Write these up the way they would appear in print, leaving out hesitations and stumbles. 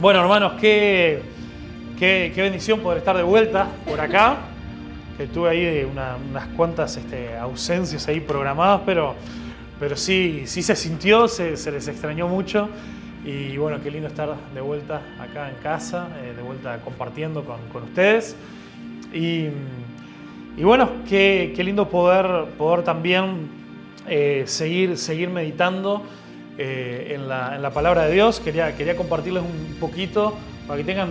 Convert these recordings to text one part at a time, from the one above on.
Bueno, hermanos, qué bendición poder estar de vuelta por acá. Tuve ahí unas cuantas ausencias ahí programadas, pero sí se sintió, se les extrañó mucho. Y bueno, qué lindo estar de vuelta acá en casa, de vuelta compartiendo con ustedes. Y bueno, qué lindo poder también seguir meditando en la palabra de Dios. Quería compartirles un poquito para que tengan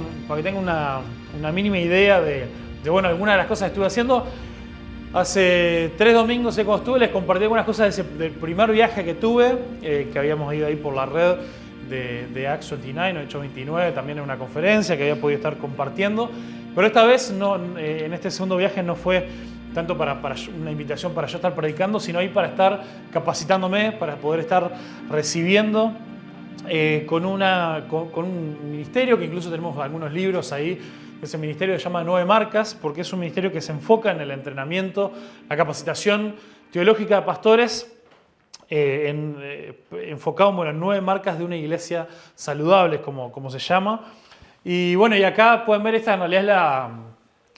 una mínima idea de bueno, algunas de las cosas que estuve haciendo. Hace 3 domingos cuando estuve les compartí algunas cosas del primer viaje que tuve, que habíamos ido ahí por la red de Acts 29 o Hechos 29, también en una conferencia que había podido estar compartiendo. Pero esta vez, en este segundo viaje, no fue tanto para una invitación para yo estar predicando, sino ahí para estar capacitándome, para poder estar recibiendo con un ministerio, que incluso tenemos algunos libros ahí. Ese ministerio se llama 9 Marcas, porque es un ministerio que se enfoca en el entrenamiento, la capacitación teológica de pastores, enfocado en 9 marcas de una iglesia saludable, como se llama. Y bueno, y acá pueden ver, esta en realidad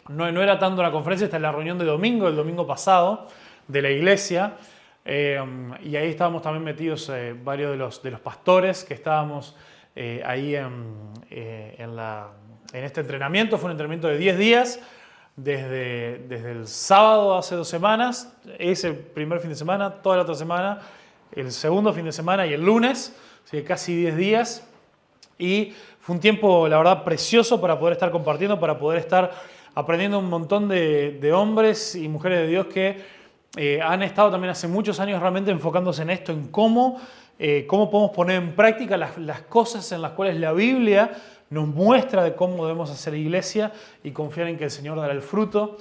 no era tanto la conferencia, esta es la reunión de domingo, el domingo pasado, de la iglesia. Y ahí estábamos también metidos varios de los pastores que estábamos ahí en este entrenamiento. Fue un entrenamiento de 10 días, desde el sábado hace 2 semanas, ese primer fin de semana, toda la otra semana, el segundo fin de semana y el lunes, así que casi 10 días. Y fue un tiempo, la verdad, precioso para poder estar compartiendo, para poder estar aprendiendo un montón de hombres y mujeres de Dios que han estado también hace muchos años realmente enfocándose en esto, en cómo podemos poner en práctica las cosas en las cuales la Biblia nos muestra de cómo debemos hacer iglesia y confiar en que el Señor dará el fruto.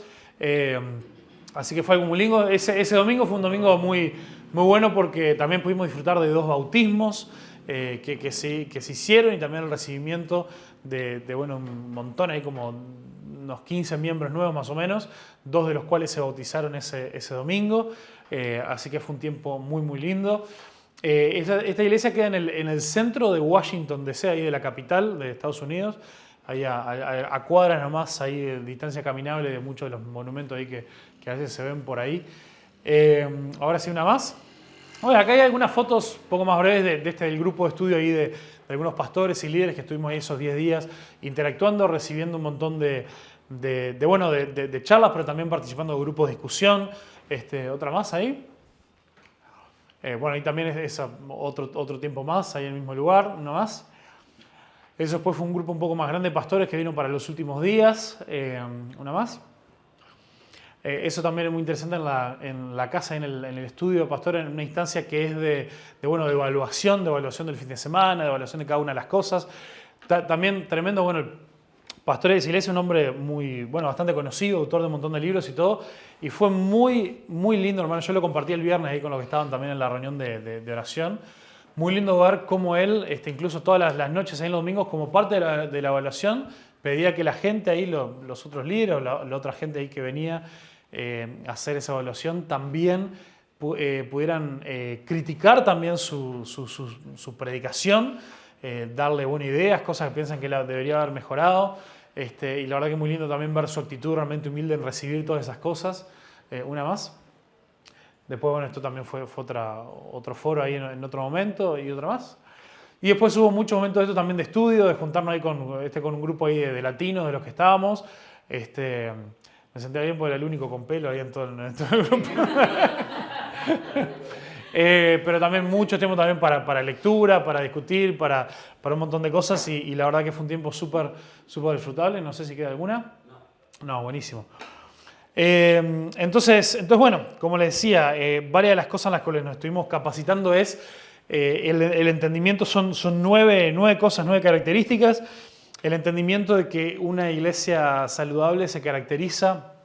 Así que fue algo muy lindo. Ese domingo fue un domingo muy bueno porque también pudimos disfrutar de 2 bautismos que se hicieron, y también el recibimiento de un montón, ahí como unos 15 miembros nuevos más o menos, 2 de los cuales se bautizaron ese domingo. Así que fue un tiempo muy lindo. Esta iglesia queda en el centro de Washington DC, ahí de la capital de Estados Unidos, ahí a cuadras nomás, ahí de distancia caminable de muchos de los monumentos ahí que a veces se ven por ahí. Ahora sí, una más. Bueno, acá hay algunas fotos un poco más breves del grupo de estudio ahí de algunos pastores y líderes que estuvimos ahí esos 10 días interactuando, recibiendo un montón de charlas, pero también participando de grupos de discusión. Otra más ahí. Bueno, ahí también es otro tiempo más, ahí en el mismo lugar, una más. Eso después fue un grupo un poco más grande de pastores que vino para los últimos días, una más. Eso también es muy interesante en la casa, en el estudio de pastores, en una instancia que es de evaluación del fin de semana, de evaluación de cada una de las cosas. También tremendo, el pastor de esa iglesia, un hombre bastante conocido, autor de un montón de libros y todo, y fue muy lindo, hermano. Yo lo compartí el viernes ahí con los que estaban también en la reunión de oración. Muy lindo ver cómo él, incluso todas las noches ahí en los domingos, como parte de la evaluación, pedía que la gente ahí, los otros líderes, la otra gente ahí que venía a hacer esa evaluación, también pudieran criticar también su predicación, darle buenas ideas, cosas que piensan que debería haber mejorado. Y la verdad que es muy lindo también ver su actitud realmente humilde en recibir todas esas cosas. Una más. Después, esto también fue otro foro ahí en otro momento, y otra más. Y después hubo muchos momentos de esto también de estudio, de juntarnos ahí con un grupo ahí de latinos de los que estábamos. Me sentía bien porque era el único con pelo ahí en todo el grupo. Pero también mucho tiempo también para lectura, para discutir, para un montón de cosas, y la verdad que fue un tiempo súper disfrutable. No sé si queda alguna. No, buenísimo. Entonces, bueno, como les decía, varias de las cosas en las cuales nos estuvimos capacitando es el entendimiento, son 9 cosas, 9 características. El entendimiento de que una iglesia saludable se caracteriza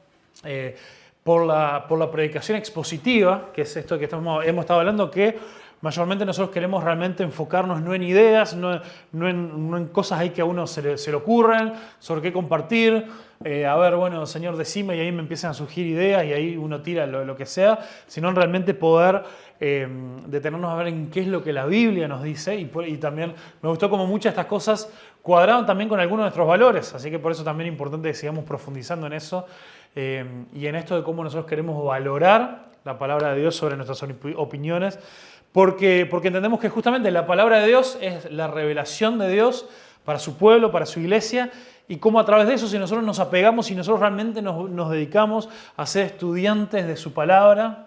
por la predicación expositiva, que es esto que hemos estado hablando, que Mayormente nosotros queremos realmente enfocarnos no en ideas, no en cosas ahí que a uno se le ocurren, sobre qué compartir. A ver, bueno, Señor, decime, y ahí me empiezan a surgir ideas y ahí uno tira lo que sea, sino en realmente poder detenernos a ver en qué es lo que la Biblia nos dice. Y también me gustó como muchas de estas cosas cuadraban también con algunos de nuestros valores, así que por eso también es importante que sigamos profundizando en eso y en esto de cómo nosotros queremos valorar la palabra de Dios sobre nuestras opiniones. Porque entendemos que justamente la palabra de Dios es la revelación de Dios para su pueblo, para su iglesia, y cómo a través de eso, si nosotros nos apegamos, si nosotros realmente nos dedicamos a ser estudiantes de su palabra,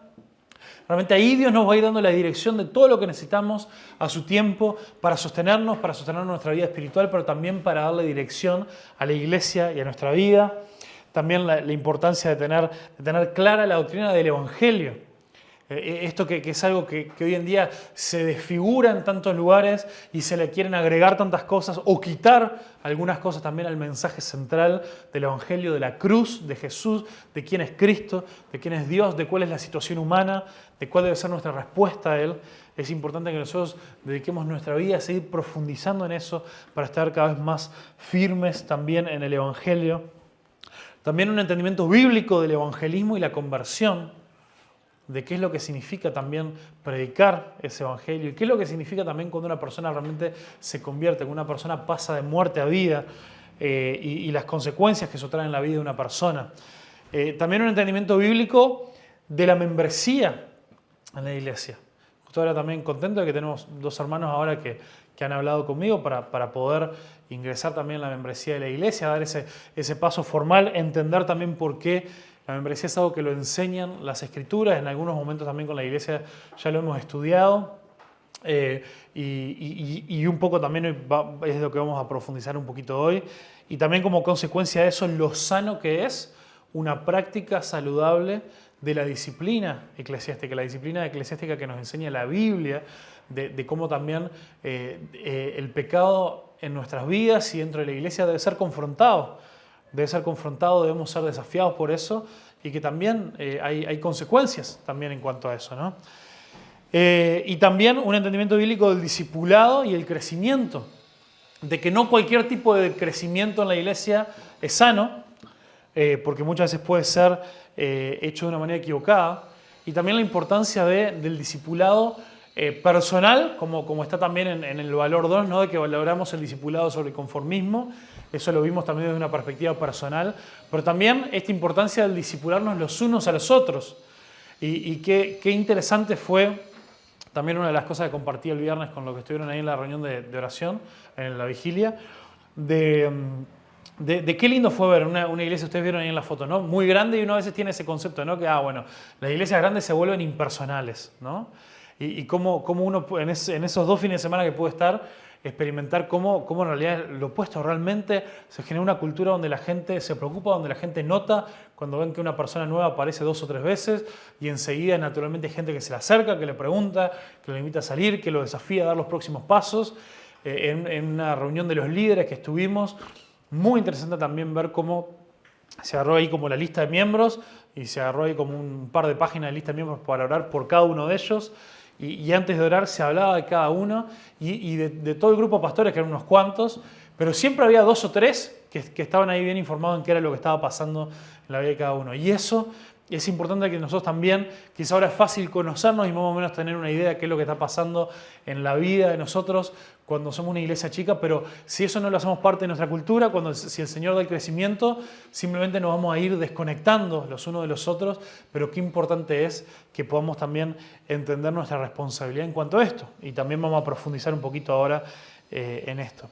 realmente ahí Dios nos va a ir dando la dirección de todo lo que necesitamos a su tiempo para sostener nuestra vida espiritual, pero también para darle dirección a la iglesia y a nuestra vida. También la importancia de tener clara la doctrina del Evangelio. Esto que es algo que hoy en día se desfigura en tantos lugares y se le quieren agregar tantas cosas o quitar algunas cosas también al mensaje central del Evangelio, de la cruz, de Jesús, de quién es Cristo, de quién es Dios, de cuál es la situación humana, de cuál debe ser nuestra respuesta a Él. Es importante que nosotros dediquemos nuestra vida a seguir profundizando en eso para estar cada vez más firmes también en el Evangelio. También un entendimiento bíblico del evangelismo y la conversión, de qué es lo que significa también predicar ese evangelio y qué es lo que significa también cuando una persona realmente se convierte, cuando una persona pasa de muerte a vida y las consecuencias que eso trae en la vida de una persona. También un entendimiento bíblico de la membresía en la iglesia. Estoy ahora también contento de que tenemos dos hermanos ahora que han hablado conmigo para poder ingresar también en la membresía de la iglesia, dar ese paso formal, entender también por qué la membresía es algo que lo enseñan las Escrituras, en algunos momentos también con la iglesia ya lo hemos estudiado y un poco también es lo que vamos a profundizar un poquito hoy. Y también como consecuencia de eso, lo sano que es una práctica saludable de la disciplina eclesiástica que nos enseña la Biblia, de cómo también el pecado en nuestras vidas y dentro de la iglesia debe ser confrontado. Debemos ser desafiados por eso y que también hay consecuencias también en cuanto a eso, ¿no? Y también un entendimiento bíblico del discipulado y el crecimiento, de que no cualquier tipo de crecimiento en la iglesia es sano, porque muchas veces puede ser hecho de una manera equivocada, y también la importancia del discipulado personal, como está también en el valor 2, ¿no? De que valoramos el discipulado sobre el conformismo. Eso lo vimos también desde una perspectiva personal, pero también esta importancia del discipularnos los unos a los otros. Y qué interesante fue también una de las cosas que compartí el viernes con los que estuvieron ahí en la reunión de oración, en la vigilia, de qué lindo fue ver una iglesia, ustedes vieron ahí en la foto, ¿no? Muy grande, y uno a veces tiene ese concepto, ¿no? Que, bueno, las iglesias grandes se vuelven impersonales, ¿no? Y cómo uno en esos 2 fines de semana que pude estar, experimentar cómo en realidad lo opuesto, realmente se genera una cultura donde la gente se preocupa, donde la gente nota cuando ven que una persona nueva aparece 2 o 3 veces y enseguida naturalmente hay gente que se le acerca, que le pregunta, que lo invita a salir, que lo desafía a dar los próximos pasos. En una reunión de los líderes que estuvimos, muy interesante también ver cómo se agarró ahí como la lista de miembros y se agarró ahí como un par de páginas de lista de miembros para orar por cada uno de ellos. Y antes de orar se hablaba de cada uno y de todo el grupo de pastores, que eran unos cuantos, pero siempre había 2 o 3 que estaban ahí bien informados en qué era lo que estaba pasando en la vida de cada uno. Y eso es importante que nosotros también, quizá ahora es fácil conocernos y más o menos tener una idea de qué es lo que está pasando en la vida de nosotros cuando somos una iglesia chica, pero si eso no lo hacemos parte de nuestra cultura, si el Señor da el crecimiento, simplemente nos vamos a ir desconectando los unos de los otros, pero qué importante es que podamos también entender nuestra responsabilidad en cuanto a esto. Y también vamos a profundizar un poquito ahora en esto.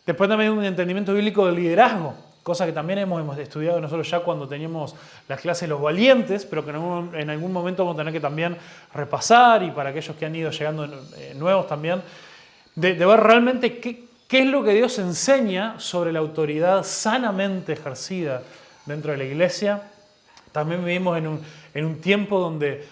Después también un entendimiento bíblico del liderazgo, cosa que también hemos estudiado nosotros ya cuando teníamos las clases de los valientes, pero que en algún momento vamos a tener que también repasar, y para aquellos que han ido llegando nuevos también, de ver realmente qué es lo que Dios enseña sobre la autoridad sanamente ejercida dentro de la iglesia. También vivimos en un tiempo donde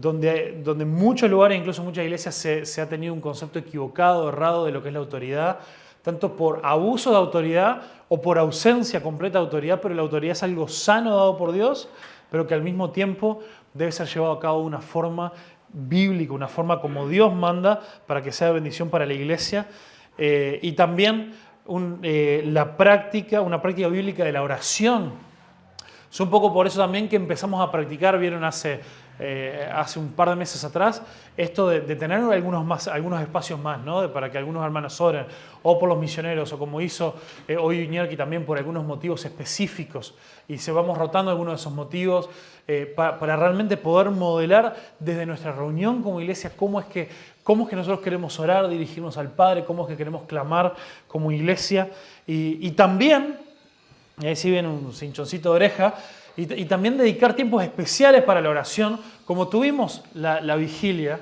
en muchos lugares, incluso en muchas iglesias, se ha tenido un concepto equivocado, errado de lo que es la autoridad, tanto por abuso de autoridad o por ausencia completa de autoridad, pero la autoridad es algo sano dado por Dios, pero que al mismo tiempo debe ser llevado a cabo de una forma bíblica, una forma como Dios manda para que sea de bendición para la iglesia, y también una práctica bíblica de la oración. Es un poco por eso también que empezamos a practicar, vieron hace un par de meses atrás, esto de tener algunos espacios más, ¿no? Para que algunos hermanos oren, o por los misioneros, o como hizo hoy Iñaki también por algunos motivos específicos, y se vamos rotando algunos de esos motivos para realmente poder modelar desde nuestra reunión como iglesia cómo es que nosotros queremos orar, dirigirnos al Padre, cómo es que queremos clamar como iglesia, y también, y ahí sí viene un cinchoncito de oreja, y también dedicar tiempos especiales para la oración, como tuvimos la vigilia,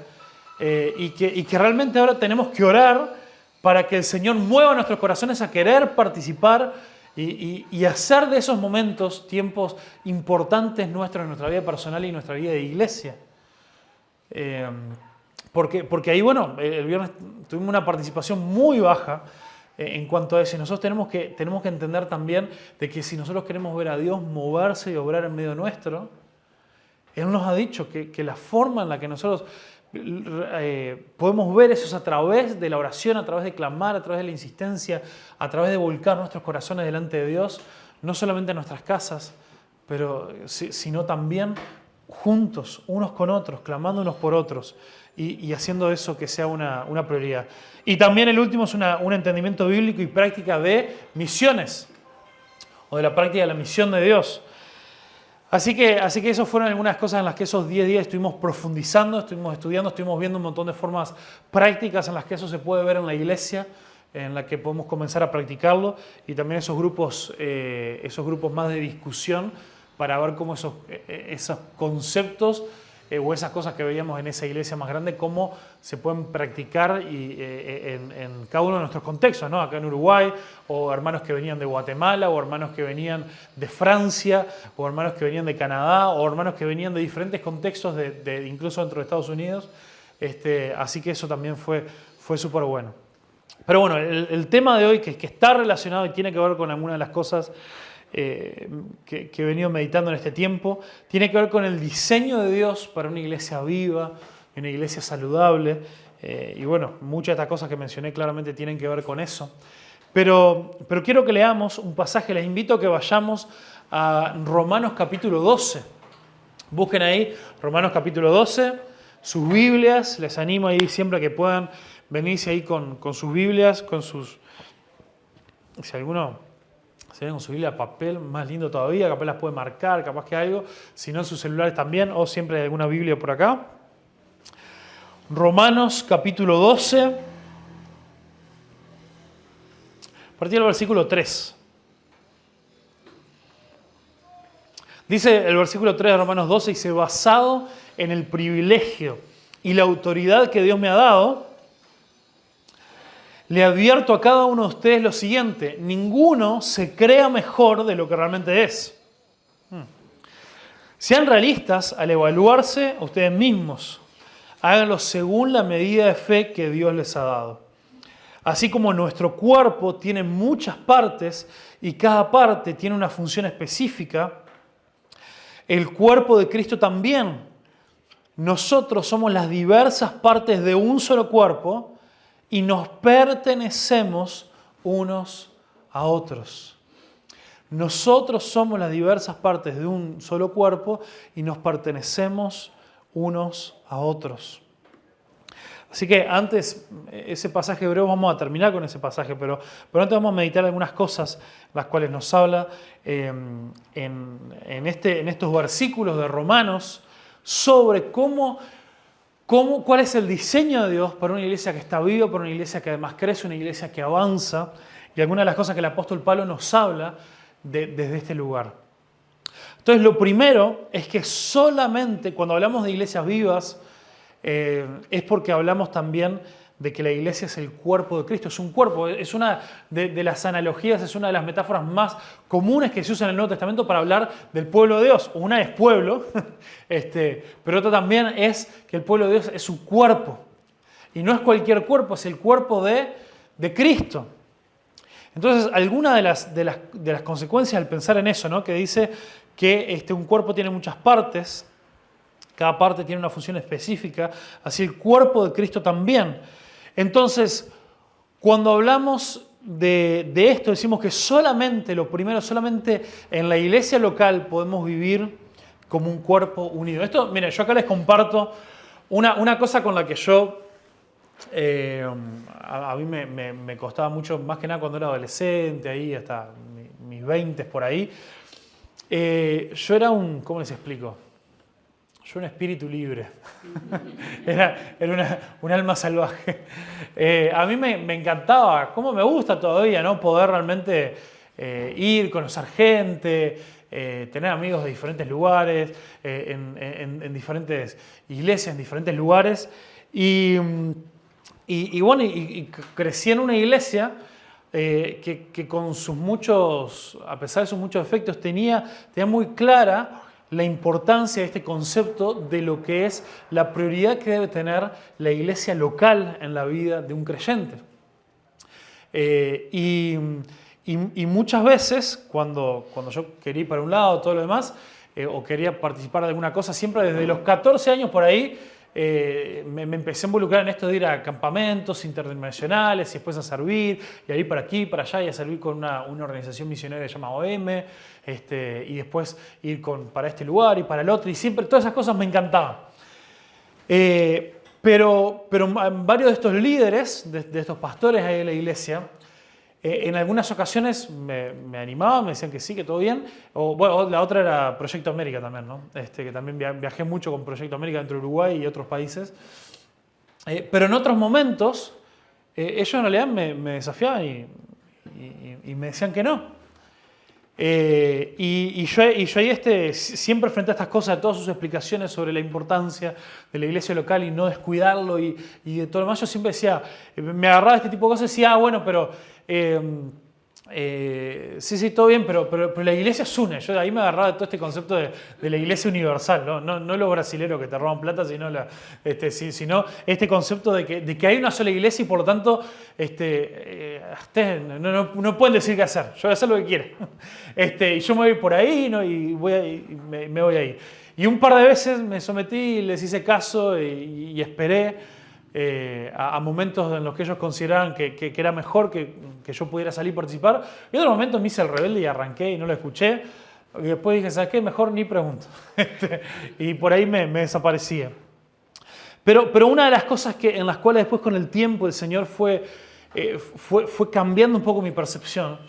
y que realmente ahora tenemos que orar para que el Señor mueva nuestros corazones a querer participar y hacer de esos momentos tiempos importantes nuestros en nuestra vida personal y nuestra vida de iglesia. Porque ahí, bueno, el viernes tuvimos una participación muy baja en cuanto a eso. Y nosotros tenemos que entender también de que si nosotros queremos ver a Dios moverse y obrar en medio nuestro, Él nos ha dicho que la forma en la que nosotros podemos ver eso es a través de la oración, a través de clamar, a través de la insistencia, a través de volcar nuestros corazones delante de Dios, no solamente en nuestras casas, sino también juntos, unos con otros, clamando unos por otros y haciendo eso que sea una prioridad. Y también el último es un entendimiento bíblico y práctica de misiones, o de la práctica de la misión de Dios. Así que esas fueron algunas cosas en las que esos 10 días estuvimos profundizando, estuvimos estudiando, estuvimos viendo un montón de formas prácticas en las que eso se puede ver en la iglesia, en la que podemos comenzar a practicarlo, y también esos grupos más de discusión para ver cómo esos conceptos o esas cosas que veíamos en esa iglesia más grande, cómo se pueden practicar en cada uno de nuestros contextos, ¿no? Acá en Uruguay, o hermanos que venían de Guatemala, o hermanos que venían de Francia, o hermanos que venían de Canadá, o hermanos que venían de diferentes contextos, incluso dentro de Estados Unidos. Así que eso también fue súper bueno. Pero bueno, el tema de hoy, que está relacionado y tiene que ver con algunas de las cosas que he venido meditando en este tiempo, tiene que ver con el diseño de Dios para una iglesia viva, una iglesia saludable, y bueno, muchas de estas cosas que mencioné claramente tienen que ver con eso. Pero quiero que leamos un pasaje, les invito a que vayamos a Romanos capítulo 12. Busquen ahí Romanos capítulo 12, sus Biblias, les animo ahí siempre a que puedan venirse ahí con sus Biblias, si alguno se viene con su Biblia de papel, más lindo todavía, capaz las puede marcar, capaz que algo, si no en sus celulares también, o siempre hay alguna Biblia por acá. Romanos capítulo 12, a partir del versículo 3. Dice el versículo 3 de Romanos 12, dice: basado en el privilegio y la autoridad que Dios me ha dado, le advierto a cada uno de ustedes lo siguiente: ninguno se crea mejor de lo que realmente es. Sean realistas al evaluarse a ustedes mismos. Háganlo según la medida de fe que Dios les ha dado. Así como nuestro cuerpo tiene muchas partes y cada parte tiene una función específica, el cuerpo de Cristo también. Nosotros somos las diversas partes de un solo cuerpo y nos pertenecemos unos a otros. Nosotros somos las diversas partes de un solo cuerpo y nos pertenecemos unos a otros. Así que antes, ese pasaje hebreo, vamos a terminar con ese pasaje, pero antes vamos a meditar algunas cosas las cuales nos habla en estos versículos de Romanos sobre cuál es el diseño de Dios para una iglesia que está viva, para una iglesia que además crece, una iglesia que avanza, y algunas de las cosas que el apóstol Pablo nos habla desde este lugar. Entonces, lo primero es que solamente cuando hablamos de iglesias vivas es porque hablamos también de que la iglesia es el cuerpo de Cristo, es un cuerpo, es una de las analogías, es una de las metáforas más comunes que se usan en el Nuevo Testamento para hablar del pueblo de Dios. Una es pueblo, pero otra también es que el pueblo de Dios es su cuerpo. Y no es cualquier cuerpo, es el cuerpo de Cristo. Entonces, alguna de las consecuencias al pensar en eso, ¿no? Que dice que un cuerpo tiene muchas partes Cada parte tiene una función específica, así el cuerpo de Cristo también. Entonces, cuando hablamos de esto, decimos que solamente en la iglesia local podemos vivir como un cuerpo unido. Esto, mira, yo acá les comparto una cosa con la que yo, a mí me costaba mucho, más que nada cuando era adolescente, ahí hasta mis 20 por ahí. Yo era ¿cómo les explico? Yo un espíritu libre. Era un alma salvaje. A mí me encantaba, como me gusta todavía, ¿no? Poder realmente ir, conocer gente, tener amigos de diferentes lugares, en diferentes iglesias, en diferentes lugares. Y bueno, crecí en una iglesia que con sus muchos, a pesar de sus muchos efectos, tenía muy clara la importancia de este concepto de lo que es la prioridad que debe tener la iglesia local en la vida de un creyente. Y muchas veces, cuando yo quería ir para un lado, todo lo demás, o quería participar de alguna cosa, siempre desde los 14 años por ahí, me empecé a involucrar en esto de ir a campamentos interdimensionales y después a servir, y a ir para aquí, para allá, y a servir con una organización misionera llamada OM, y después ir para este lugar y para el otro, y siempre todas esas cosas me encantaban. Pero varios de estos líderes, de estos pastores ahí de la iglesia, en algunas ocasiones me animaban, me decían que sí, que todo bien. Bueno, la otra era Proyecto América también, ¿no? Que también viajé mucho con Proyecto América entre Uruguay y otros países. Pero en otros momentos, ellos en realidad me desafiaban y me decían que no. Y yo ahí siempre frente a estas cosas, a todas sus explicaciones sobre la importancia de la iglesia local y no descuidarlo y de todo lo demás, yo siempre decía, me agarraba este tipo de cosas y decía, bueno, pero sí, todo bien, pero la iglesia es una. Yo de ahí me agarraba de todo este concepto de la iglesia universal, no los brasileros que te roban plata, sino este concepto de que hay una sola iglesia y por lo tanto no pueden decir qué hacer. Yo voy a hacer lo que quiera. Y yo me voy por ahí, ¿no? Y me voy ahí. Y un par de veces me sometí, les hice caso y esperé a momentos en los que ellos consideraban que era mejor que yo pudiera salir y participar. Y en otro momento me hice el rebelde y arranqué y no lo escuché. Y después dije, ¿sabes qué? Mejor ni pregunto. Y por ahí me desaparecía. Pero una de las cosas en las cuales después con el tiempo el Señor fue cambiando un poco mi percepción,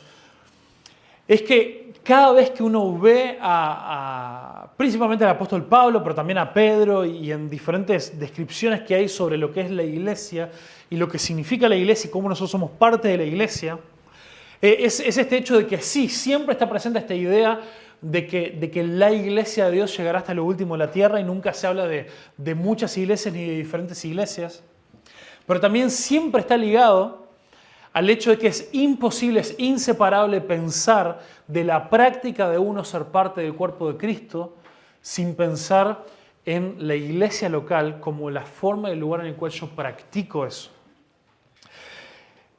es que cada vez que uno ve principalmente al apóstol Pablo, pero también a Pedro y en diferentes descripciones que hay sobre lo que es la iglesia y lo que significa la iglesia y cómo nosotros somos parte de la iglesia, es este hecho de que sí, siempre está presente esta idea de que la iglesia de Dios llegará hasta lo último de la tierra y nunca se habla de muchas iglesias ni de diferentes iglesias, pero también siempre está ligado al hecho de que es imposible, es inseparable pensar de la práctica de uno ser parte del cuerpo de Cristo sin pensar en la iglesia local como la forma y el lugar en el cual yo practico eso.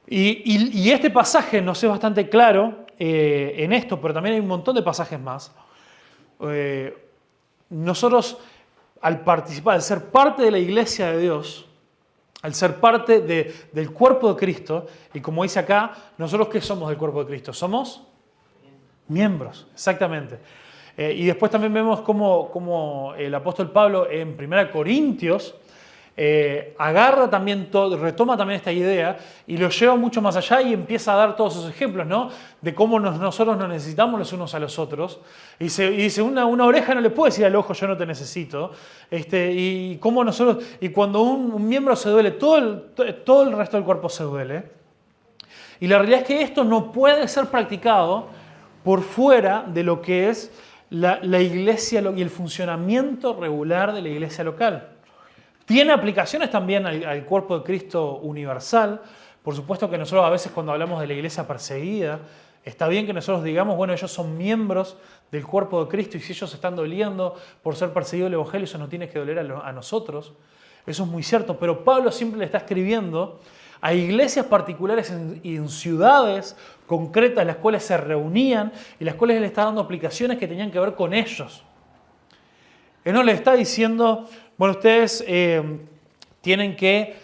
Y este pasaje nos es bastante claro en esto, pero también hay un montón de pasajes más. Nosotros, al participar, al ser parte de la iglesia de Dios, al ser parte del cuerpo de Cristo, y como dice acá, nosotros ¿qué somos del cuerpo de Cristo? Somos miembros, exactamente. Y después también vemos cómo el apóstol Pablo en 1 Corintios agarra también retoma también esta idea y lo lleva mucho más allá y empieza a dar todos esos ejemplos, ¿no? De cómo nosotros nos necesitamos los unos a los otros. Y dice una oreja no le puede decir al ojo, yo no te necesito. Y cómo nosotros, y cuando un miembro se duele, todo el resto del cuerpo se duele. Y la realidad es que esto no puede ser practicado por fuera de lo que es la iglesia y el funcionamiento regular de la iglesia local. Tiene aplicaciones también al cuerpo de Cristo universal. Por supuesto que nosotros a veces cuando hablamos de la iglesia perseguida, está bien que nosotros digamos, bueno, ellos son miembros del cuerpo de Cristo y si ellos están doliendo por ser perseguidos del Evangelio, eso no tiene que doler a nosotros. Eso es muy cierto, pero Pablo siempre le está escribiendo a iglesias particulares y en ciudades concretas las cuales se reunían y las cuales le está dando aplicaciones que tenían que ver con ellos. Él no les está diciendo, bueno, ustedes tienen que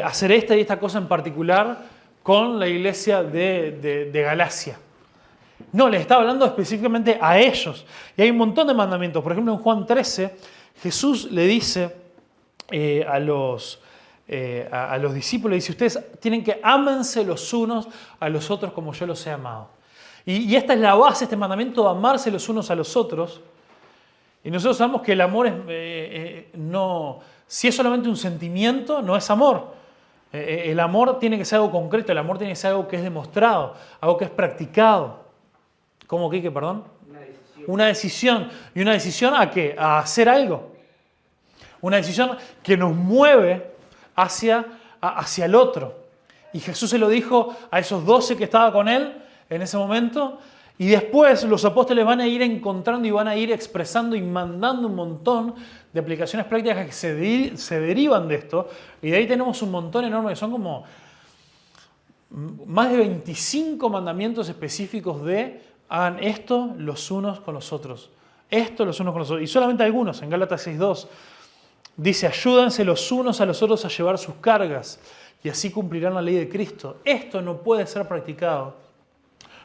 hacer esta y esta cosa en particular con la iglesia de Galacia. No, les está hablando específicamente a ellos. Y hay un montón de mandamientos. Por ejemplo, en Juan 13, Jesús le dice a los discípulos, dice, ustedes tienen que ámense los unos a los otros como yo los he amado. Y esta es la base, este mandamiento de amarse los unos a los otros. Y nosotros sabemos que el amor no, si es solamente un sentimiento, no es amor. El amor tiene que ser algo concreto, el amor tiene que ser algo que es demostrado, algo que es practicado. ¿Cómo, Quique, perdón? Una decisión. ¿Y una decisión a qué? A hacer algo. Una decisión que nos mueve hacia el otro. Y Jesús se lo dijo a esos 12 que estaban con él en ese momento. Y después los apóstoles van a ir encontrando y van a ir expresando y mandando un montón de aplicaciones prácticas que se derivan de esto. Y de ahí tenemos un montón enorme, que son como más de 25 mandamientos específicos de hagan esto los unos con los otros. Esto los unos con los otros. Y solamente algunos, en Gálatas 6.2, dice, ayúdense los unos a los otros a llevar sus cargas y así cumplirán la ley de Cristo. Esto no puede ser practicado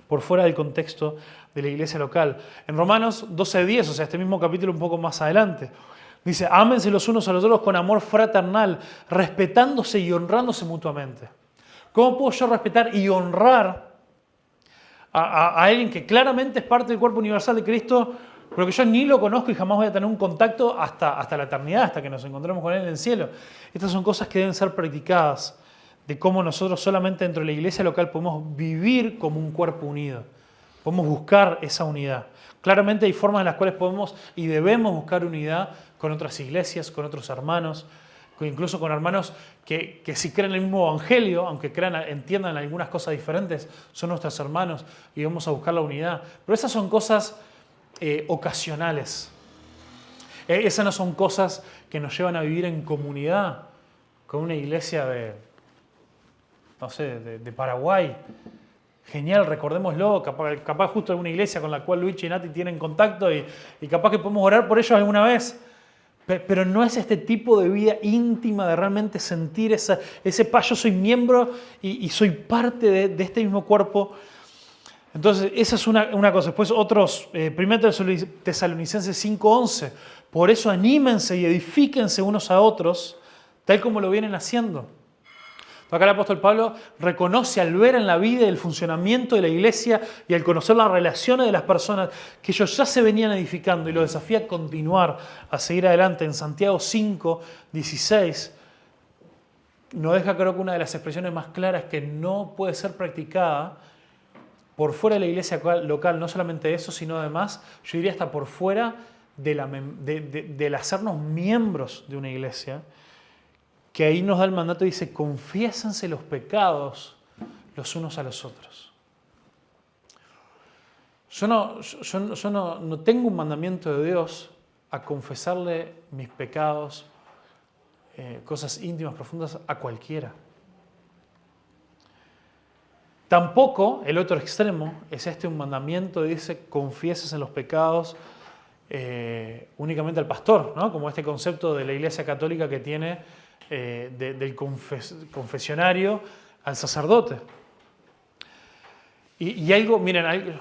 por fuera del contexto de la iglesia local. En Romanos 12.10, o sea, este mismo capítulo un poco más adelante, dice, ámense los unos a los otros con amor fraternal, respetándose y honrándose mutuamente. ¿Cómo puedo yo respetar y honrar a alguien que claramente es parte del cuerpo universal de Cristo, pero que yo ni lo conozco y jamás voy a tener un contacto hasta la eternidad, hasta que nos encontremos con Él en el cielo? Estas son cosas que deben ser practicadas, de cómo nosotros solamente dentro de la iglesia local podemos vivir como un cuerpo unido. Podemos buscar esa unidad. Claramente hay formas en las cuales podemos y debemos buscar unidad con otras iglesias, con otros hermanos, incluso con hermanos que si creen el mismo evangelio, aunque entiendan algunas cosas diferentes, son nuestros hermanos y vamos a buscar la unidad. Pero esas son cosas ocasionales. Esas no son cosas que nos llevan a vivir en comunidad con una iglesia de Paraguay. Genial, recordémoslo, capaz justo una iglesia con la cual Luigi y Nati tienen contacto y capaz que podemos orar por ellos alguna vez. Pero no es este tipo de vida íntima de realmente sentir ese yo soy miembro y soy parte de este mismo cuerpo. Entonces, esa es una cosa. Después otros, 1 Tesalonicenses 5.11, por eso anímense y edifíquense unos a otros, tal como lo vienen haciendo. Acá el apóstol Pablo reconoce al ver en la vida y el funcionamiento de la iglesia y al conocer las relaciones de las personas que ellos ya se venían edificando y lo desafía a continuar, a seguir adelante. En Santiago 5.16 nos deja, creo que una de las expresiones más claras que no puede ser practicada por fuera de la iglesia local, no solamente eso, sino además, yo diría hasta por fuera del hacernos miembros de una iglesia, que ahí nos da el mandato y dice, confiésense los pecados los unos a los otros. Yo no tengo un mandamiento de Dios a confesarle mis pecados, cosas íntimas, profundas, a cualquiera. Tampoco el otro extremo es un mandamiento, dice, confieses en los pecados únicamente al pastor, ¿no? Como este concepto de la Iglesia Católica que tiene del confesionario al sacerdote. Y algo, miren,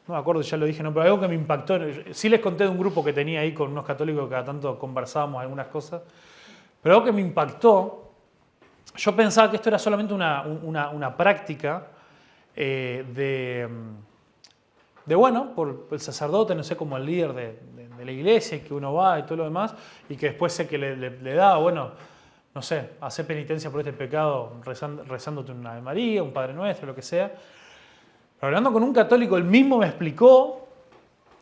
no me acuerdo, ya lo dije, no, pero algo que me impactó, sí les conté de un grupo que tenía ahí con unos católicos que cada tanto conversábamos algunas cosas, pero algo que me impactó, yo pensaba que esto era solamente una práctica bueno, por el sacerdote, no sé, como el líder de la iglesia, y que uno va y todo lo demás, y que después sé que le da, bueno, no sé, hacer penitencia por este pecado rezándote una Ave María, un Padre Nuestro, lo que sea. Pero hablando con un católico, él mismo me explicó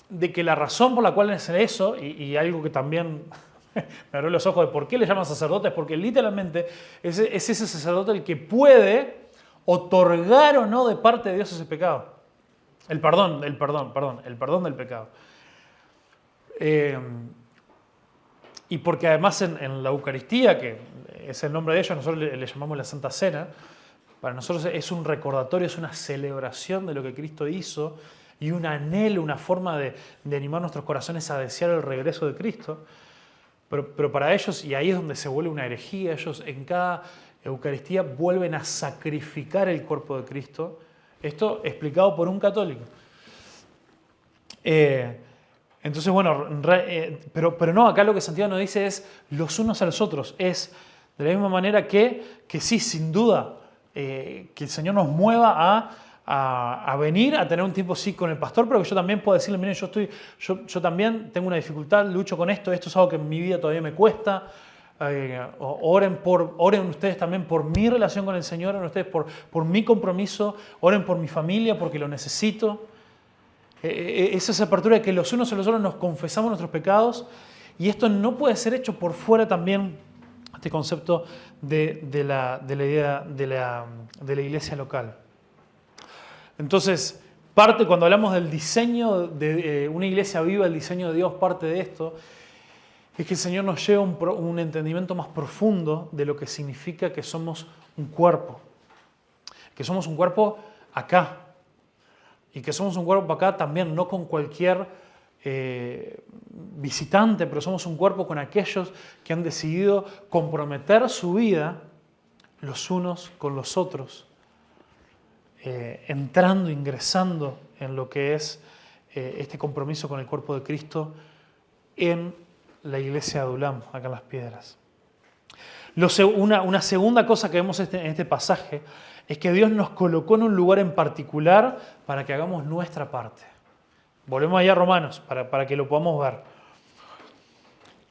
de que la razón por la cual es eso, y algo que también me abrió los ojos de por qué le llaman sacerdote, es porque literalmente es ese sacerdote el que puede otorgar o no de parte de Dios ese pecado. El perdón del pecado. Y porque además en la Eucaristía, que es el nombre de ellos, nosotros le llamamos la Santa Cena, para nosotros es un recordatorio, es una celebración de lo que Cristo hizo y un anhelo, una forma de animar nuestros corazones a desear el regreso de Cristo. Pero para ellos, y ahí es donde se vuelve una herejía, ellos en cada Eucaristía vuelven a sacrificar el cuerpo de Cristo. Esto explicado por un católico. Entonces, bueno, pero no, acá lo que Santiago nos dice es los unos a los otros. Es de la misma manera que sí, sin duda, que el Señor nos mueva a venir a tener un tiempo sí con el pastor, pero que yo también pueda decirle, miren, yo también tengo una dificultad, lucho con esto es algo que en mi vida todavía me cuesta. Oren ustedes también por mi relación con el Señor, oren ustedes por mi compromiso, oren por mi familia porque lo necesito. Es esa apertura de que los unos a los otros nos confesamos nuestros pecados, y esto no puede ser hecho por fuera también, este concepto de la idea de la iglesia local. Entonces, cuando hablamos del diseño de una iglesia viva, el diseño de Dios, parte de esto es que el Señor nos lleva a un entendimiento más profundo de lo que significa que somos un cuerpo. Que somos un cuerpo acá. Y que somos un cuerpo acá también, no con cualquier visitante, pero somos un cuerpo con aquellos que han decidido comprometer su vida los unos con los otros, ingresando en lo que es este compromiso con el cuerpo de Cristo en la iglesia de Adulam, acá en Las Piedras. Una segunda cosa que vemos en este pasaje es que Dios nos colocó en un lugar en particular para que hagamos nuestra parte. Volvemos allá a Romanos para que lo podamos ver.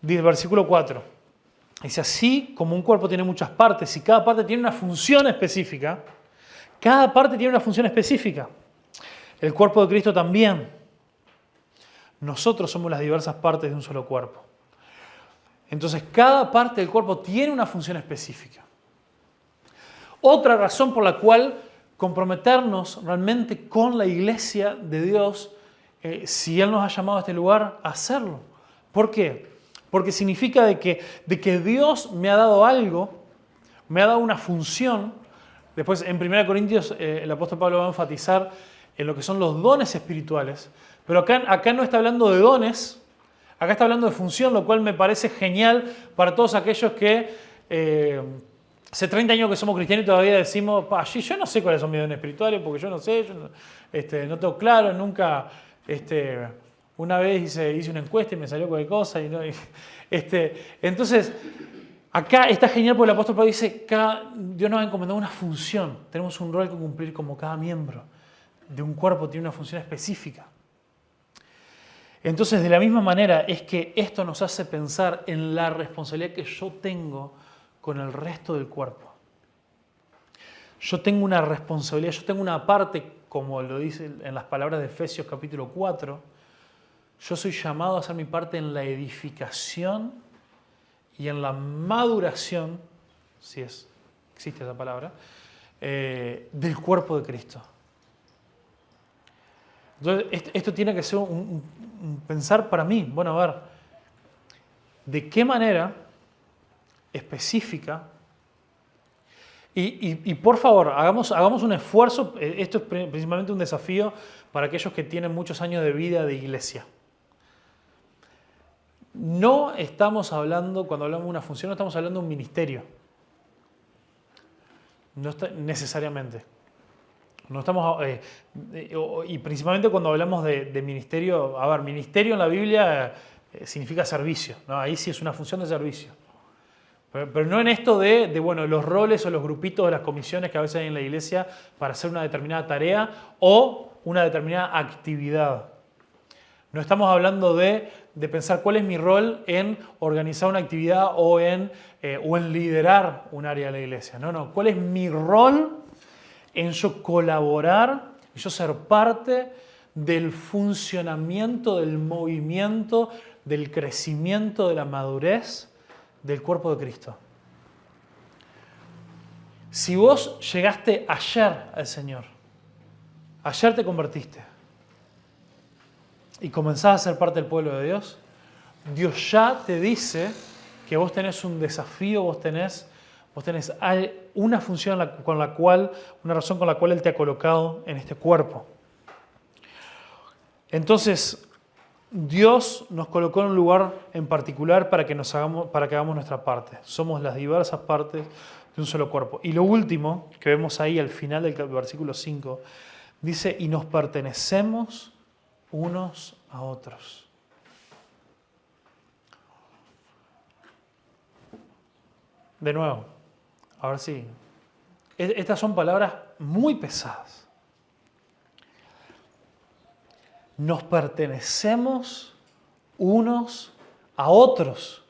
Dice el versículo 4. Dice, así como un cuerpo tiene muchas partes y cada parte tiene una función específica, el cuerpo de Cristo también. Nosotros somos las diversas partes de un solo cuerpo. Entonces, cada parte del cuerpo tiene una función específica. Otra razón por la cual comprometernos realmente con la iglesia de Dios, si Él nos ha llamado a este lugar, a hacerlo. ¿Por qué? Porque significa de que Dios me ha dado algo, me ha dado una función. Después, en 1 Corintios, el apóstol Pablo va a enfatizar en lo que son los dones espirituales. Pero acá no está hablando de dones, acá está hablando de función, lo cual me parece genial para todos aquellos que hace 30 años que somos cristianos y todavía decimos, yo no sé cuáles son mis dones espirituales, porque yo no sé, no tengo claro, nunca, una vez hice una encuesta y me salió cualquier cosa. Entonces, acá está genial porque el apóstol Pablo dice, Dios nos ha encomendado una función, tenemos un rol que cumplir como cada miembro de un cuerpo tiene una función específica. Entonces, de la misma manera es que esto nos hace pensar en la responsabilidad que yo tengo con el resto del cuerpo. Yo tengo una responsabilidad, yo tengo una parte, como lo dice en las palabras de Efesios capítulo 4, yo soy llamado a hacer mi parte en la edificación y en la maduración, si existe esa palabra, del cuerpo de Cristo. Entonces, esto tiene que ser un pensar para mí. Bueno, a ver, ¿de qué manera específica? Y por favor, hagamos un esfuerzo. Esto es principalmente un desafío para aquellos que tienen muchos años de vida de iglesia. No estamos hablando, cuando hablamos de una función, no estamos hablando de un ministerio. No necesariamente. No estamos, y principalmente cuando hablamos de ministerio, a ver, ministerio en la Biblia significa servicio, ¿no? Ahí sí es una función de servicio. Pero no en esto de los roles o los grupitos de las comisiones que a veces hay en la iglesia para hacer una determinada tarea o una determinada actividad. No estamos hablando de pensar cuál es mi rol en organizar una actividad o en liderar un área de la iglesia. No, ¿cuál es mi rol en yo colaborar y yo ser parte del funcionamiento, del movimiento, del crecimiento, de la madurez del cuerpo de Cristo? Si vos llegaste ayer al Señor, ayer te convertiste y comenzás a ser parte del pueblo de Dios, Dios ya te dice que vos tenés un desafío, vos tenés una función una razón con la cual Él te ha colocado en este cuerpo. Entonces, Dios nos colocó en un lugar en particular para que hagamos nuestra parte. Somos las diversas partes de un solo cuerpo. Y lo último que vemos ahí al final del versículo 5, dice, y nos pertenecemos unos a otros. De nuevo, a ver si... Estas son palabras muy pesadas. Nos pertenecemos unos a otros.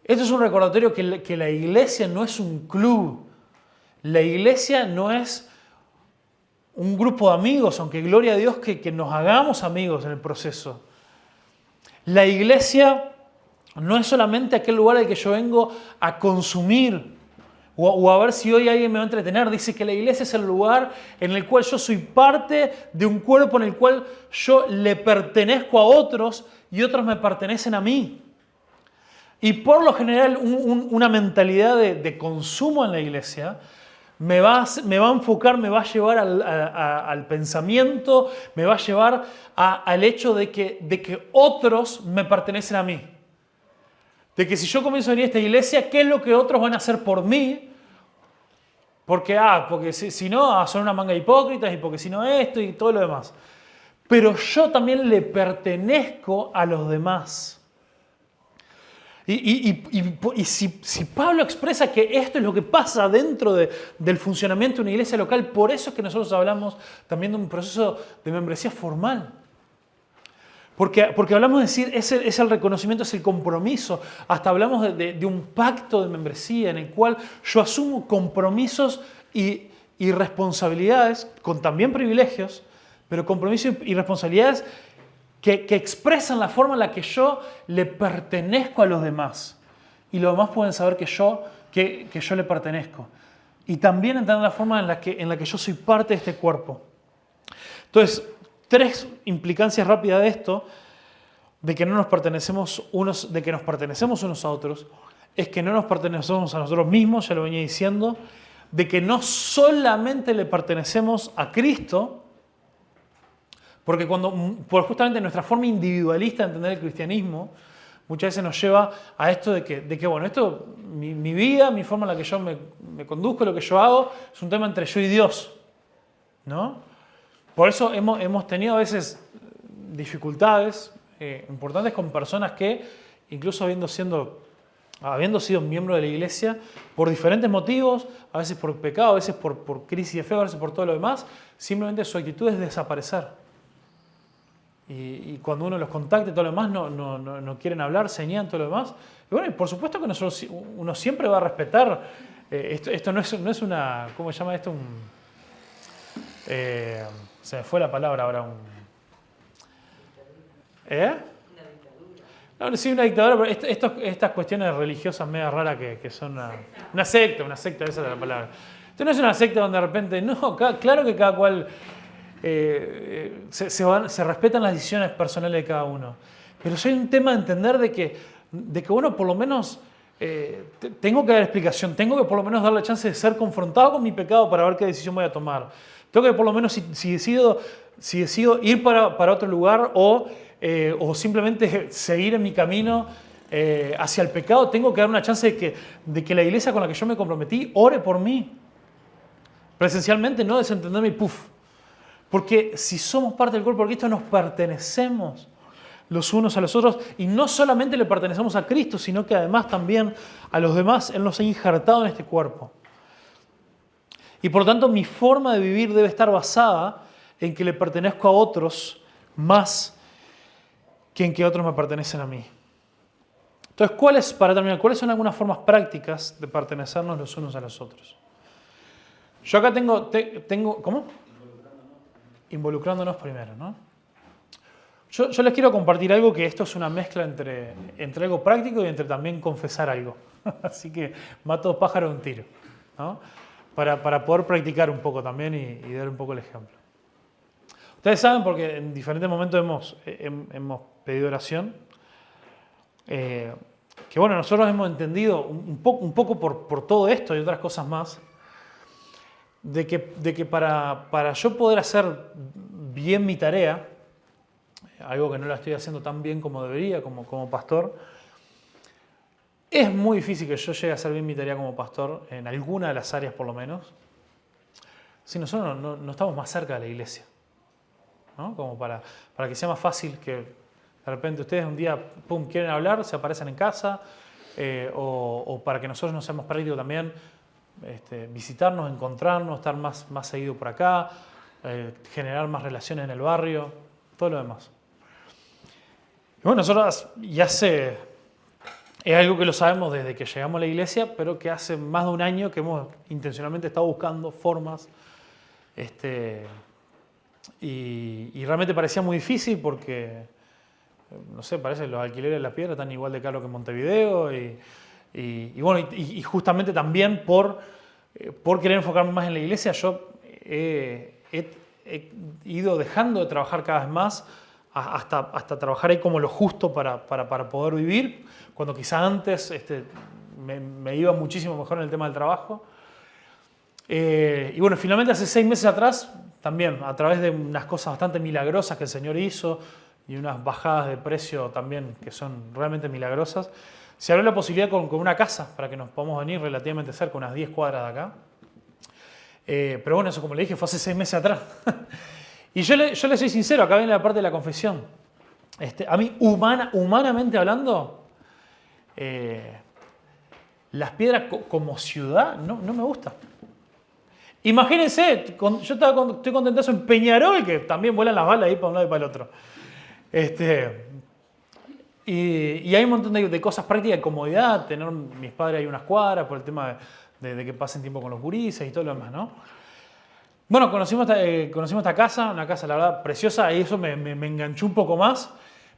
Esto es un recordatorio que la iglesia no es un club. La iglesia no es un grupo de amigos, aunque gloria a Dios que nos hagamos amigos en el proceso. La iglesia no es solamente aquel lugar al que yo vengo a consumir o a ver si hoy alguien me va a entretener. Dice que la iglesia es el lugar en el cual yo soy parte de un cuerpo en el cual yo le pertenezco a otros y otros me pertenecen a mí. Y por lo general una mentalidad de consumo en la iglesia me va a enfocar, me va a llevar al pensamiento, me va a llevar al hecho de que otros me pertenecen a mí. De que si yo comienzo a venir a esta iglesia, ¿qué es lo que otros van a hacer por mí? Porque si no, son una manga de hipócritas y porque si no esto y todo lo demás. Pero yo también le pertenezco a los demás. Y si Pablo expresa que esto es lo que pasa dentro del funcionamiento de una iglesia local, por eso es que nosotros hablamos también de un proceso de membresía formal. Porque hablamos de decir, es el reconocimiento, es el compromiso. Hasta hablamos de un pacto de membresía en el cual yo asumo compromisos y responsabilidades, con también privilegios, pero compromisos y responsabilidades que expresan la forma en la que yo le pertenezco a los demás. Y los demás pueden saber que yo le pertenezco. Y también entender la forma en la que yo soy parte de este cuerpo. Entonces, 3 implicancias rápidas de esto, de que nos pertenecemos unos a otros, es que no nos pertenecemos a nosotros mismos, ya lo venía diciendo, de que no solamente le pertenecemos a Cristo, porque por justamente nuestra forma individualista de entender el cristianismo, muchas veces nos lleva a esto de que bueno, esto, mi vida, mi forma en la que yo me conduzco, lo que yo hago, es un tema entre yo y Dios, ¿no? Por eso hemos tenido a veces dificultades importantes con personas que, incluso habiendo sido miembros de la iglesia, por diferentes motivos, a veces por pecado, a veces por crisis de fe, a veces por todo lo demás, simplemente su actitud es desaparecer. Y cuando uno los contacta y todo lo demás, no quieren hablar, se niegan todo lo demás. Y bueno, y por supuesto que uno siempre va a respetar. Esto no es una, ¿cómo se llama esto? Se me fue la palabra ahora. No, sí, una dictadura, pero estas cuestiones religiosas medio raras que son una secta, esa es la palabra. Esto no es una secta donde de repente, no, claro que cada cual se respetan las decisiones personales de cada uno. Pero sí hay un tema de entender de que bueno, por lo menos tengo que dar explicación, tengo que por lo menos dar la chance de ser confrontado con mi pecado para ver qué decisión voy a tomar. Tengo que por lo menos, si decido ir para otro lugar o simplemente seguir en mi camino hacia el pecado, tengo que dar una chance de que la iglesia con la que yo me comprometí ore por mí. Presencialmente, no desentenderme y ¡puf! Porque si somos parte del cuerpo de Cristo, nos pertenecemos los unos a los otros y no solamente le pertenecemos a Cristo, sino que además también a los demás. Él nos ha injertado en este cuerpo. Y por lo tanto, mi forma de vivir debe estar basada en que le pertenezco a otros más que en que otros me pertenecen a mí. Entonces, para terminar, ¿cuáles son algunas formas prácticas de pertenecernos los unos a los otros? Yo acá tengo ¿cómo? Involucrándonos primero, ¿no? Yo les quiero compartir algo que esto es una mezcla entre algo práctico y entre también confesar algo. Así que mato pájaro de un tiro, ¿no? Para poder practicar un poco también y dar un poco el ejemplo. Ustedes saben, porque en diferentes momentos hemos pedido oración, que bueno, nosotros hemos entendido un poco por todo esto y otras cosas más, de que para yo poder hacer bien mi tarea, algo que no la estoy haciendo tan bien como debería, como pastor. Es muy difícil que yo llegue a hacer bien mi tarea como pastor, en alguna de las áreas por lo menos, si nosotros no estamos más cerca de la iglesia, ¿no? Como para que sea más fácil que de repente ustedes un día, pum, quieren hablar, se aparecen en casa, o para que nosotros nos seamos prácticos también, visitarnos, encontrarnos, estar más seguido por acá, generar más relaciones en el barrio, todo lo demás. Y bueno, nosotros ya es algo que lo sabemos desde que llegamos a la iglesia, pero que hace más de un año que hemos intencionalmente estado buscando formas, y realmente parecía muy difícil porque, no sé, parece que los alquileres de La Piedra están igual de caros que en Montevideo, y bueno, y justamente también por querer enfocarme más en la iglesia, yo he ido dejando de trabajar cada vez más hasta trabajar ahí como lo justo para poder vivir, cuando quizá antes me iba muchísimo mejor en el tema del trabajo. Y bueno, finalmente hace 6 meses atrás, también a través de unas cosas bastante milagrosas que el Señor hizo y unas bajadas de precio también que son realmente milagrosas, se abrió la posibilidad con una casa para que nos podamos venir relativamente cerca, unas 10 cuadras de acá. Pero bueno, eso como le dije fue hace 6 meses atrás. Y yo le soy sincero, acá viene la parte de la confesión. A mí, humanamente hablando, Las Piedras como ciudad no me gusta. Imagínense, yo estoy contentazo en Peñarol, que también vuelan las balas ahí para un lado y para el otro. Y hay un montón de cosas prácticas de comodidad, tener mis padres ahí unas cuadras por el tema de que pasen tiempo con los gurises y todo lo demás, ¿no? Bueno, conocimos esta casa, una casa la verdad preciosa, y eso me enganchó un poco más,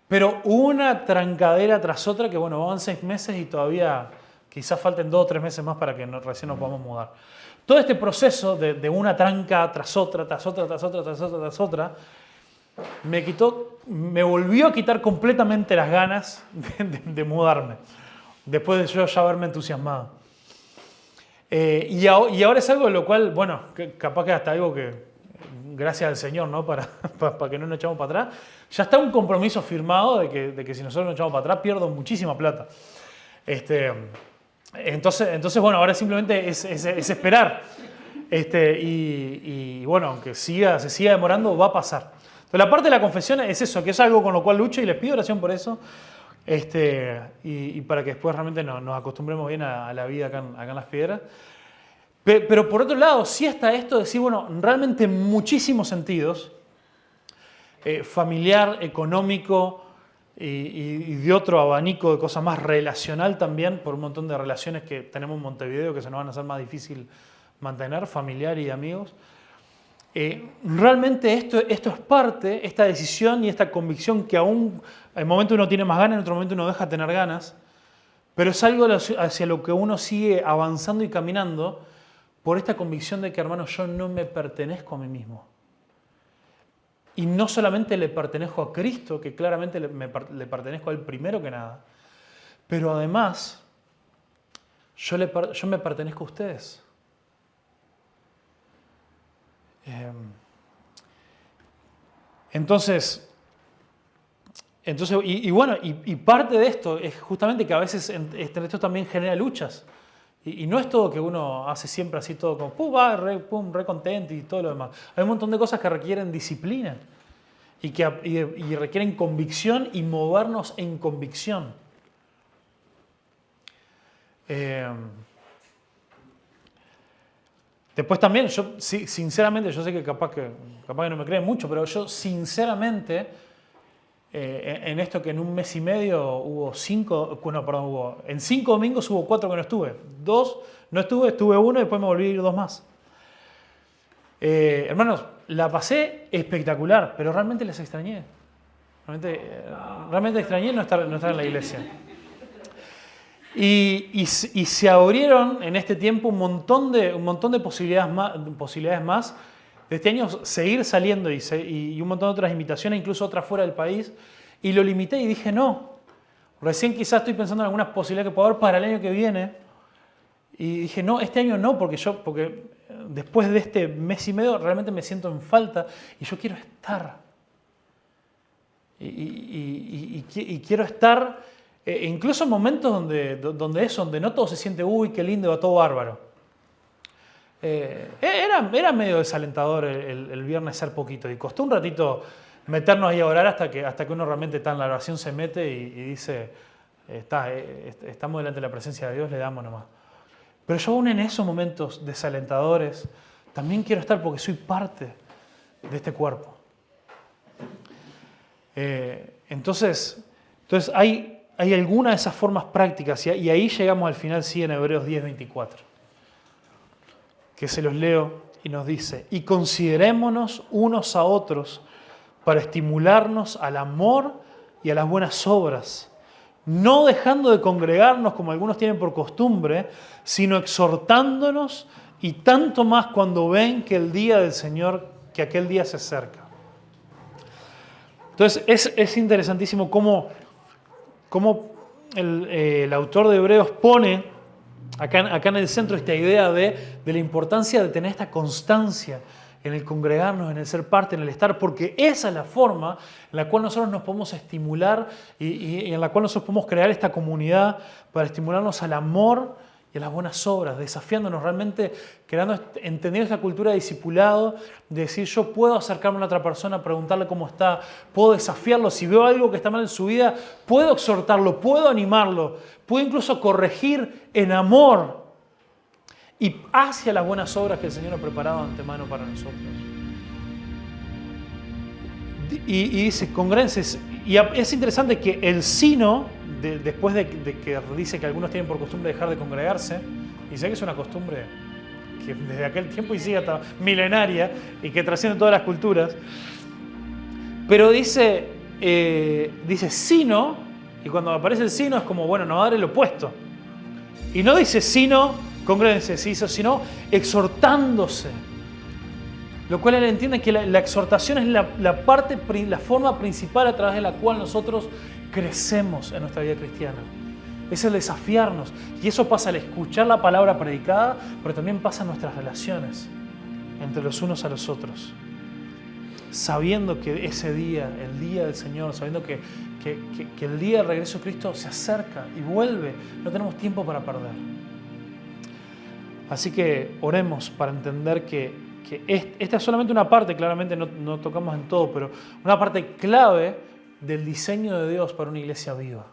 pero hubo una trancadera tras otra que bueno, van 6 meses y todavía quizás falten 2 o 3 meses más para que recién nos podamos mudar. Todo este proceso de una tranca tras otra, me volvió a quitar completamente las ganas de mudarme, después de yo ya haberme entusiasmado. Y ahora es algo de lo cual, bueno, capaz que hasta algo que, gracias al Señor, ¿no? Para que no nos echamos para atrás, ya está un compromiso firmado de que si nosotros nos echamos para atrás pierdo muchísima plata. Entonces, bueno, ahora simplemente es esperar. Y bueno, aunque se siga demorando, va a pasar. Entonces, la parte de la confesión es eso, que es algo con lo cual lucho y les pido oración por eso. Y para que después realmente nos acostumbremos bien a la vida acá en Las Piedras. Pero por otro lado, sí está esto de decir, bueno, realmente en muchísimos sentidos, familiar, económico y de otro abanico de cosas más relacional también, por un montón de relaciones que tenemos en Montevideo que se nos van a hacer más difícil mantener, familiar y de amigos. Realmente esto es parte, esta decisión y esta convicción que aún en un momento uno tiene más ganas, en otro momento uno deja de tener ganas, pero es algo hacia lo que uno sigue avanzando y caminando por esta convicción de que, hermano, yo no me pertenezco a mí mismo. Y no solamente le pertenezco a Cristo, que claramente le pertenezco a Él primero que nada, pero además yo me pertenezco a ustedes. Entonces, bueno, y parte de esto es justamente que a veces esto también genera luchas. Y no es todo que uno hace siempre así todo como pum, re contento y todo lo demás. Hay un montón de cosas que requieren disciplina y requieren convicción y movernos en convicción. Después también, yo sinceramente, yo sé que capaz que no me creen mucho, pero yo sinceramente, en esto que en un mes y medio hubo 5, bueno, perdón, en 5 domingos hubo 4 que no estuve. 2 no estuve 1 y después me volví a ir 2 más. Hermanos, la pasé espectacular, pero realmente les extrañé. Realmente extrañé no estar en la iglesia. Y se abrieron en este tiempo un montón de posibilidades más de este año seguir saliendo y un montón de otras invitaciones, incluso otras fuera del país, y lo limité y dije no. Recién quizás estoy pensando en algunas posibilidades que puedo haber para el año que viene, y dije no, este año no, porque después de este mes y medio realmente me siento en falta y yo quiero estar. y quiero estar, incluso en momentos donde no todo se siente, uy, qué lindo, va todo bárbaro. Era medio desalentador el viernes ser poquito y costó un ratito meternos ahí a orar hasta que uno realmente está en la oración, se mete y dice, estamos delante de la presencia de Dios, le damos nomás. Pero yo aún en esos momentos desalentadores también quiero estar porque soy parte de este cuerpo. Entonces hay alguna de esas formas prácticas y ahí llegamos al final, sí, en Hebreos 10:24, que se los leo y nos dice: y considerémonos unos a otros para estimularnos al amor y a las buenas obras, no dejando de congregarnos como algunos tienen por costumbre, sino exhortándonos, y tanto más cuando ven que el día del Señor, que aquel día se acerca. Entonces es interesantísimo cómo el autor de Hebreos pone acá en el centro esta idea de la importancia de tener esta constancia en el congregarnos, en el ser parte, en el estar, porque esa es la forma en la cual nosotros nos podemos estimular y en la cual nosotros podemos crear esta comunidad para estimularnos al amor y a las buenas obras, desafiándonos realmente, entendiendo esta cultura de discipulado, de decir, yo puedo acercarme a una otra persona, preguntarle cómo está, puedo desafiarlo, si veo algo que está mal en su vida, puedo exhortarlo, puedo animarlo, puedo incluso corregir en amor y hacia las buenas obras que el Señor ha preparado de antemano para nosotros. Y dice, congréguense. Y es interesante que el sino, después de que dice que algunos tienen por costumbre dejar de congregarse, y sé que es una costumbre que desde aquel tiempo y sigue hasta milenaria y que trasciende todas las culturas, pero dice sino, y cuando aparece el sino es como, bueno, nos va a dar el opuesto. Y no dice sino, congréguense, sino exhortándose. Lo cual él entiende que la exhortación es la forma principal a través de la cual nosotros crecemos en nuestra vida cristiana. Es el desafiarnos. Y eso pasa al escuchar la palabra predicada, pero también pasa en nuestras relaciones entre los unos a los otros. Sabiendo que ese día, el día del Señor, sabiendo que el día del regreso de Cristo se acerca y vuelve, no tenemos tiempo para perder. Así que oremos para entender que esta es solamente una parte, claramente no tocamos en todo, pero una parte clave del diseño de Dios para una iglesia viva.